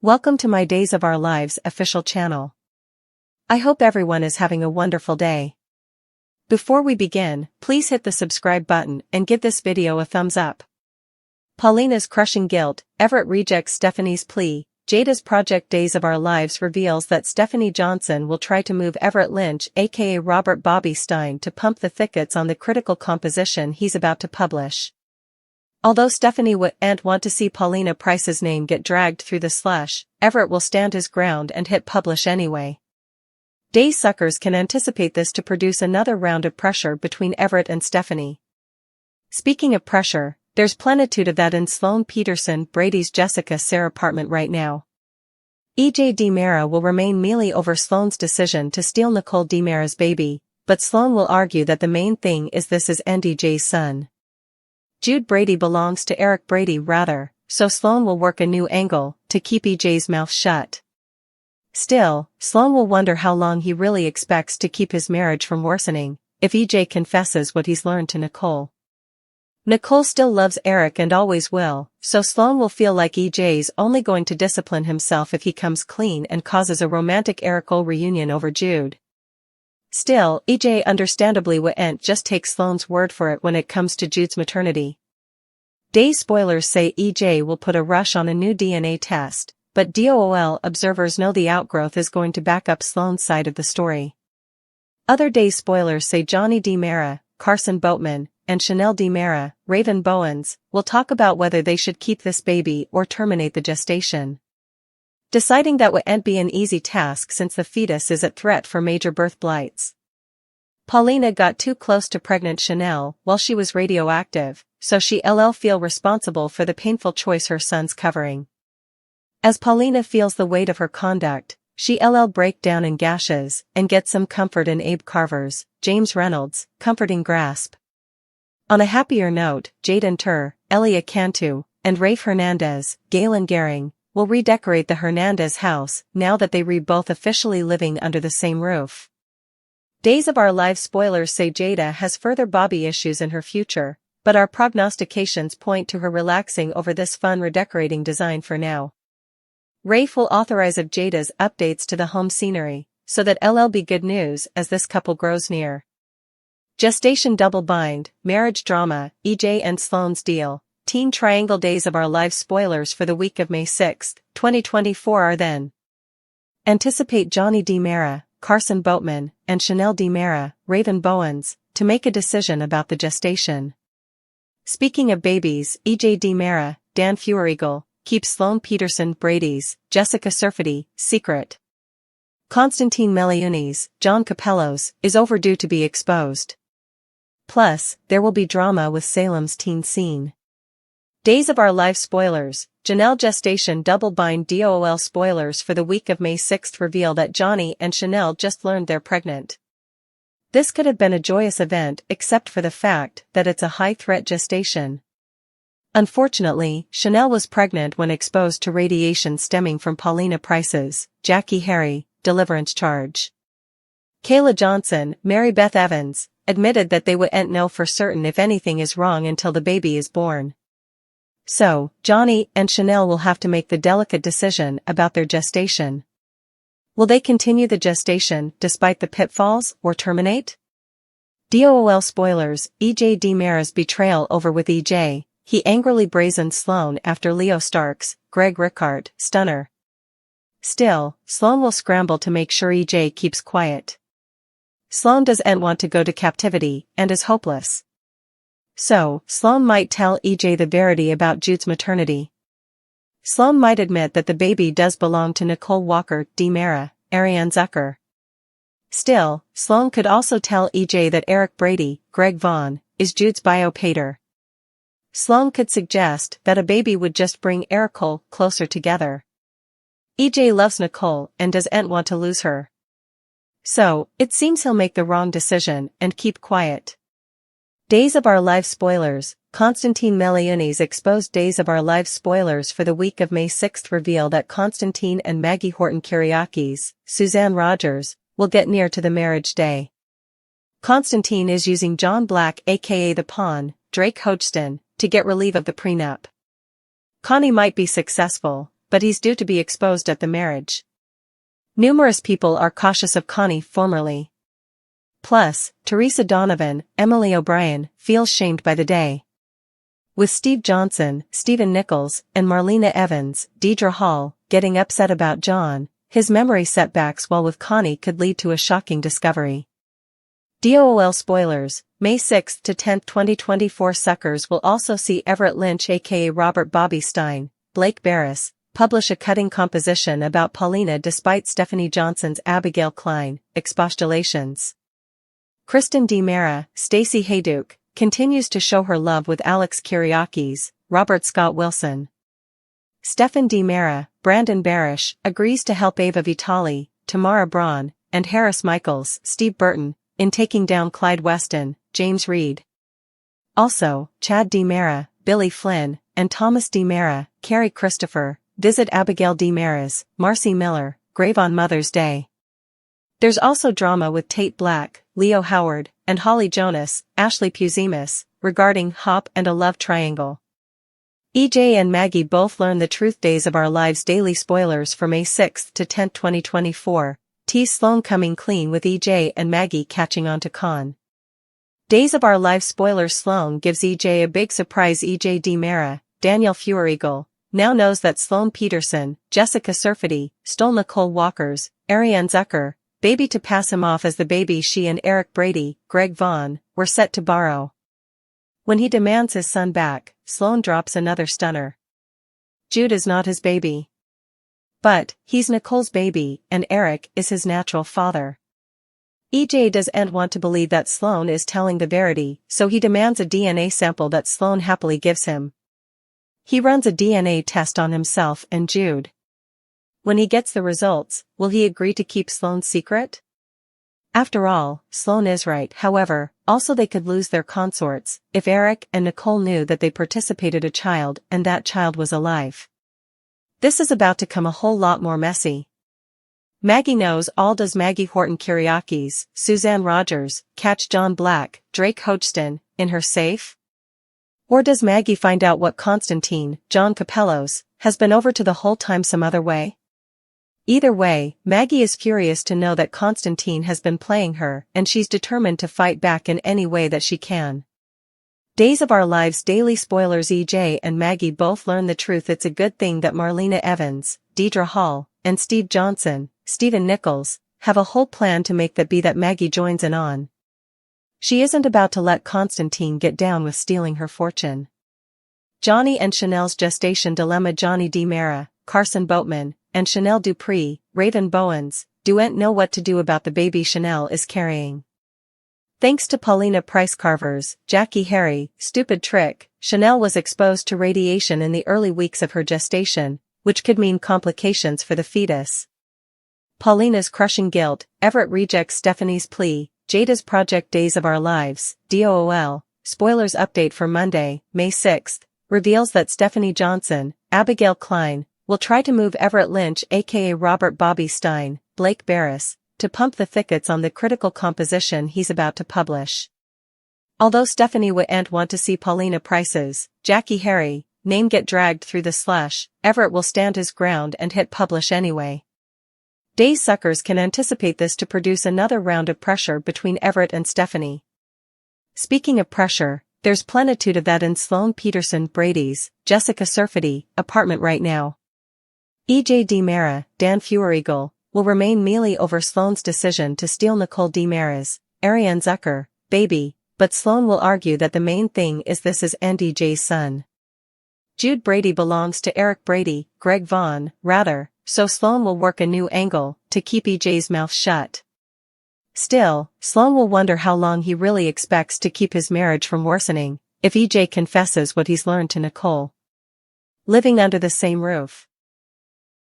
Welcome to my Days of Our Lives official channel. I hope everyone is having a wonderful day. Before we begin, please hit the subscribe button and give this video a thumbs up. Paulina's crushing guilt, Everett rejects Stephanie's plea. Jada's project Days of Our Lives reveals that Stephanie Johnson will try to move Everett Lynch aka Robert Bobby Stein to pump the thickets on the critical composition he's about to publish. Although Stephanie wouldn't want to see Paulina Price's name get dragged through the slush, Everett will stand his ground and hit publish anyway. Days suckers can anticipate this to produce another round of pressure between Everett and Stephanie. Speaking of pressure, there's plenitude of that in Sloane Peterson Brady's Jessica Sarah apartment right now. EJ DiMera will remain mealy over Sloane's decision to steal Nicole DiMera's baby, but Sloane will argue that the main thing is this is EJ's son. Jude Brady belongs to Eric Brady rather, so Sloane will work a new angle to keep EJ's mouth shut. Still, Sloane will wonder how long he really expects to keep his marriage from worsening, if EJ confesses what he's learned to Nicole. Nicole still loves Eric and always will, so Sloane will feel like EJ's only going to discipline himself if he comes clean and causes a romantic Eric-Cole reunion over Jude. Still, EJ understandably wouldn't just take Sloane's word for it when it comes to Jude's maternity. Days spoilers say EJ will put a rush on a new DNA test, but DOOL observers know the outgrowth is going to back up Sloane's side of the story. Other Days spoilers say Johnny DiMera, Carson Boatman, and Chanel DiMera, Raven Bowens, will talk about whether they should keep this baby or terminate the gestation. Deciding that wouldn't be an easy task since the fetus is at threat for major birth blights. Paulina got too close to pregnant Chanel while she was radioactive, so she'll feel responsible for the painful choice her son's covering. As Paulina feels the weight of her conduct, she'll break down in gashes and get some comfort in Abe Carver's, James Reynolds, comforting grasp. On a happier note, Jaden Tur, Elia Cantu, and Rafe Hernandez, Galen Gehring, will redecorate the Hernandez house now that they are both officially living under the same roof. Days of Our Lives spoilers say Jada has further Bobby issues in her future, but our prognostications point to her relaxing over this fun redecorating design for now. Rafe will authorize of Jada's updates to the home scenery, so that LL be good news as this couple grows near. Gestation double bind, marriage drama, EJ and Sloane's deal. Teen Triangle Days of Our Lives spoilers for the week of May 6, 2024 are then. Anticipate Johnny DiMera, Carson Boatman, and Chanel DiMera, Raven Bowens, to make a decision about the gestation. Speaking of babies, EJ DiMera, Dan Feuereagle, keeps Sloane Peterson Brady's, Jessica Surfety, secret. Constantine Meliuni's, John Capello's, is overdue to be exposed. Plus, there will be drama with Salem's teen scene. Days of Our Lives spoilers, Janelle gestation double bind DOOL spoilers for the week of May 6 reveal that Johnny and Chanel just learned they're pregnant. This could have been a joyous event except for the fact that it's a high-threat gestation. Unfortunately, Chanel was pregnant when exposed to radiation stemming from Paulina Price's, Jackie Harry, deliverance charge. Kayla Johnson, Mary Beth Evans, admitted that they wouldn't know for certain if anything is wrong until the baby is born. So, Johnny and Chanel will have to make the delicate decision about their gestation. Will they continue the gestation despite the pitfalls or terminate? DOOL spoilers, EJ DiMera's betrayal over with EJ, he angrily brazened Sloane after Leo Starks, Greg Ricard, stunner. Still, Sloane will scramble to make sure EJ keeps quiet. Sloane doesn't want to go to captivity and is hopeless. So, Sloane might tell EJ the verity about Jude's maternity. Sloane might admit that the baby does belong to Nicole Walker DiMera, Ariane Zucker. Still, Sloane could also tell EJ that Eric Brady, Greg Vaughn, is Jude's bio-pater. Sloane could suggest that a baby would just bring Eric-Cole closer together. EJ loves Nicole and doesn't want to lose her. So, it seems he'll make the wrong decision and keep quiet. Days of Our Lives spoilers, Constantine Meliuni's exposed Days of Our Lives spoilers for the week of May 6 reveal that Constantine and Maggie Horton Kiriakis, Suzanne Rogers, will get near to the marriage day. Constantine is using John Black aka The Pawn, Drake Hodgson, to get relief of the prenup. Connie might be successful, but he's due to be exposed at the marriage. Numerous people are cautious of Connie formerly. Plus, Teresa Donovan, Emily O'Brien, feels shamed by the day. With Steve Johnson, Stephen Nichols, and Marlena Evans, Deidre Hall, getting upset about John, his memory setbacks while with Connie could lead to a shocking discovery. DOL spoilers, May 6 to 10, 2024 suckers will also see Everett Lynch aka Robert Bobby Stein, Blake Barris, publish a cutting composition about Paulina despite Stephanie Johnson's Abigail Klein expostulations. Kristen DiMera, Stacey Hayduke, continues to show her love with Alex Kyriakis, Robert Scott Wilson. Stephen DiMera, Brandon Barish, agrees to help Ava Vitale, Tamara Braun, and Harris Michaels, Steve Burton, in taking down Clyde Weston, James Reed. Also, Chad DiMera, Billy Flynn, and Thomas DiMera, Carrie Christopher, visit Abigail DiMera's, Marcy Miller, grave on Mother's Day. There's also drama with Tate Black, Leo Howard, and Holly Jonas, Ashley Puzimis, regarding Hop and a love triangle. EJ and Maggie both learn the truth. Days of Our Lives daily spoilers for May 6 to 10, 2024. Tease Sloane coming clean with EJ and Maggie catching on to Con. Days of Our Lives spoilers. Sloane gives EJ a big surprise. EJ DiMera, Danielle Feuereagle, now knows that Sloane Peterson, Jessica Surfety, stole Nicole Walker's, Ariane Zucker, baby to pass him off as the baby she and Eric Brady, Greg Vaughn, were set to borrow. When he demands his son back, Sloane drops another stunner. Jude is not his baby. But, he's Nicole's baby, and Eric is his natural father. EJ doesn't want to believe that Sloane is telling the verity, so he demands a DNA sample that Sloane happily gives him. He runs a DNA test on himself and Jude. When he gets the results, will he agree to keep Sloane's secret? After all, Sloane is right. However, also they could lose their consorts if Eric and Nicole knew that they participated a child and that child was alive. This is about to come a whole lot more messy. Maggie knows all. Does Maggie Horton Kyriakis, Suzanne Rogers, catch John Black, Drake Hodgson, in her safe? Or does Maggie find out what Constantine, John Capellos, has been over to the whole time some other way? Either way, Maggie is furious to know that Constantine has been playing her and she's determined to fight back in any way that she can. Days of Our Lives daily spoilers. EJ and Maggie both learn the truth. It's a good thing that Marlena Evans, Deidre Hall, and Steve Johnson, Stephen Nichols, have a whole plan to make that Maggie joins in on. She isn't about to let Constantine get down with stealing her fortune. Johnny and Chanel's gestation dilemma. Johnny DiMera, Carson Boatman, and Chanel Dupree, Raven Bowens, don't know what to do about the baby Chanel is carrying. Thanks to Paulina Price Carver's Jackie Harry stupid trick, Chanel was exposed to radiation in the early weeks of her gestation, which could mean complications for the fetus. Paulina's crushing guilt, Everett rejects Stephanie's plea, Jada's project. Days of Our Lives, DOOL, spoilers update for Monday, May 6, reveals that Stephanie Johnson, Abigail Klein, will try to move Everett Lynch aka Robert Bobby Stein, Blake Barris, to pump the thickets on the critical composition he's about to publish. Although Stephanie wouldn't want to see Paulina Price's Jackie Harry name get dragged through the slush, Everett will stand his ground and hit publish anyway. Days suckers can anticipate this to produce another round of pressure between Everett and Stephanie. Speaking of pressure, there's plenitude of that in Sloane Peterson Brady's Jessica Surfety apartment right now. EJ DiMera, Dan Feuereagle, will remain mealy over Sloane's decision to steal Nicole DiMera's, Ariane Zucker, baby, but Sloane will argue that the main thing is this is EJ's son. Jude Brady belongs to Eric Brady, Greg Vaughn, rather, so Sloane will work a new angle to keep EJ's mouth shut. Still, Sloane will wonder how long he really expects to keep his marriage from worsening, if EJ confesses what he's learned to Nicole. Living under the same roof.